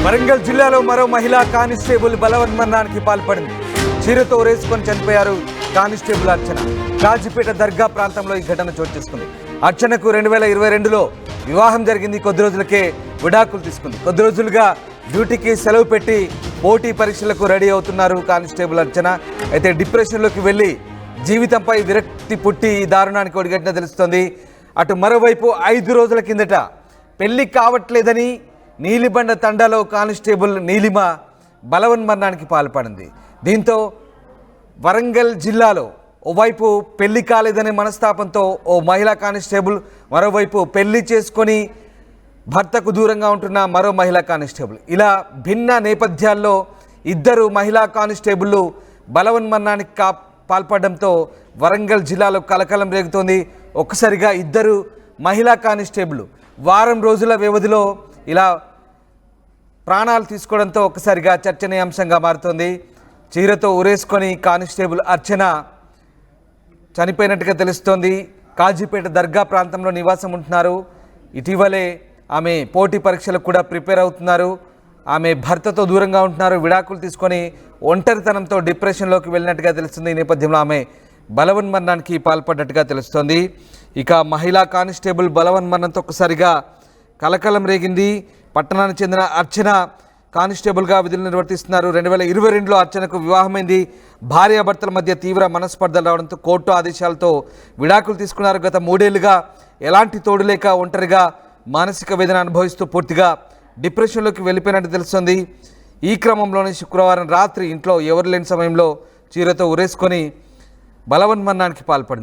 వరంగల్ జిల్లాలో మరో మహిళా కానిస్టేబుల్ బలవన్మరణానికి పాల్పడింది. చీరతో ఊరేసుకొని చనిపోయారు కానిస్టేబుల్ అర్చన. కాజీపేట దర్గా ప్రాంతంలో ఈ ఘటన చోటు చేసుకుంది. అర్చనకు 2022లో వివాహం జరిగింది. కొద్ది రోజులకే విడాకులు తీసుకుంది. కొద్ది రోజులుగా డ్యూటీకి సెలవు పెట్టి పోటీ పరీక్షలకు రెడీ అవుతున్నారు కానిస్టేబుల్ అర్చన. అయితే డిప్రెషన్లోకి వెళ్ళి జీవితంపై విరక్తి పుట్టి ఈ దారుణానికి ఒడిగట్టిన తెలుస్తోంది. అటు మరోవైపు 5 రోజుల కిందట పెళ్లి కావట్లేదని నీలిబండ తండాలో కానిస్టేబుల్ నీలిమ బలవన్మరణానికి పాల్పడింది. దీంతో వరంగల్ జిల్లాలో ఓవైపు పెళ్లి కాలేదనే మనస్తాపంతో ఓ మహిళా కానిస్టేబుల్, మరోవైపు పెళ్లి చేసుకొని భర్తకు దూరంగా ఉంటున్న మరో మహిళా కానిస్టేబుల్, ఇలా భిన్న నేపథ్యాల్లో ఇద్దరు మహిళా కానిస్టేబుళ్ళు బలవన్మరణానికి పాల్పడడంతో వరంగల్ జిల్లాలో కలకలం రేగుతోంది. ఒక్కసారిగా ఇద్దరు మహిళా కానిస్టేబుల్ వారం రోజుల వ్యవధిలో ఇలా ప్రాణాలు తీసుకోవడంతో ఒక్కసారిగా చర్చనీయాంశంగా మారుతోంది. చీరతో ఉరేసుకొని కానిస్టేబుల్ అర్చన చనిపోయినట్టుగా తెలుస్తోంది. కాజీపేట దర్గా ప్రాంతంలో నివాసం ఉంటున్నారు. ఇటీవలే ఆమె పోటీ పరీక్షలకు కూడా ప్రిపేర్ అవుతున్నారు. ఆమె భర్తతో దూరంగా ఉంటున్నారు. విడాకులు తీసుకొని ఒంటరితనంతో డిప్రెషన్లోకి వెళ్ళినట్టుగా తెలుస్తుంది. ఈ నేపథ్యంలో ఆమె బలవన్మరణానికి పాల్పడ్డట్టుగా తెలుస్తోంది. ఇక మహిళా కానిస్టేబుల్ బలవన్మరణంతో ఒక్కసారిగా కలకలం రేగింది. పట్టణానికి చెందిన అర్చన కానిస్టేబుల్గా విధులు నిర్వర్తిస్తున్నారు. 2022లో అర్చనకు వివాహమైంది. భార్యాభర్తల మధ్య తీవ్ర మనస్పర్ధలు రావడంతో కోర్టు ఆదేశాలతో విడాకులు తీసుకున్నారు. గత 3 ఏళ్లుగా ఎలాంటి తోడు లేక ఒంటరిగా మానసిక వేదన అనుభవిస్తూ పూర్తిగా డిప్రెషన్లోకి వెళ్ళిపోయినట్టు తెలుస్తుంది. ఈ క్రమంలోనే శుక్రవారం రాత్రి ఇంట్లో ఎవరు లేని సమయంలో చీరతో ఉరేసుకొని బలవన్మరణానికి పాల్పడింది.